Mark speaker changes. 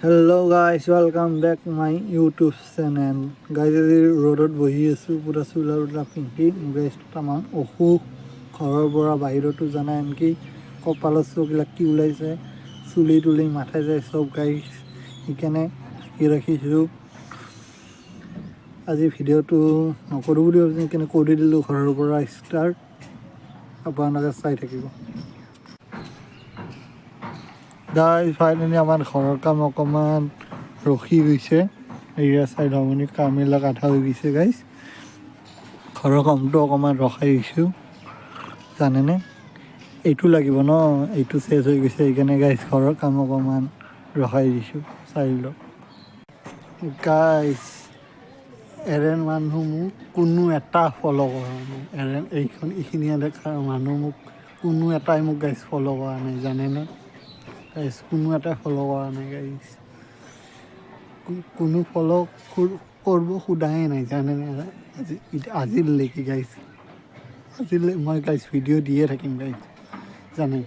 Speaker 1: Hello guys, welcome back my YouTube channel. Guys, আজি ৰ'দত বহি আছোঁ পুৰা চোলা টোলা পিন্ধি গাইজ তামাম অসুখ ঘৰৰ পৰা বাহিৰতো জানা আনকি কপালৰ চকুবিলাক কি ওলাইছে চুলি তুলি মাথাই যায় চব গাইজ সেইকাৰণে ঢাকি ৰাখিছোঁ। আজি ভিডিঅ'টো নকৰোঁ বুলি ভাবিছোঁ সেইকাৰণে কৰি দিলোঁ ঘৰৰ পৰা ষ্টাৰ্ট। আপোনালোকে চাই থাকিব। গাইজ ফাইনেলি আমাৰ ঘৰৰ কাম অকণমান ৰখি গৈছে। এয়া চাইড আপুনি কামবিলাক আধা হৈ গৈছে গাইজ। ঘৰৰ কামটো অকণমান ৰখাই দিছোঁ জানেনে, এইটো লাগিব ন, এইটো চেচ হৈ গৈছে সেইকাৰণে গাইজ ঘৰৰ কাম অকণমান ৰখাই দিছোঁ। চাই লওক গাইজ, এৰেন মানুহ মোক কোনো এটা ফ'ল' কৰা নাই। এৰেন এইখিনিয়ে দেখা মানুহ মোক কোনো এটাই মোক গাইজ ফ'ল' কৰা নাই জানেনে গাইজ, কোনো এটাই ফ'ল' কৰা নাই গাইজ, কোনো ফ'ল' কৰিব সোধাই নাই জানেনে। আজিলৈকে গাইজ, আজিলৈ মই গাইজ ভিডিঅ' দিয়ে থাকিম গাইজ জানে।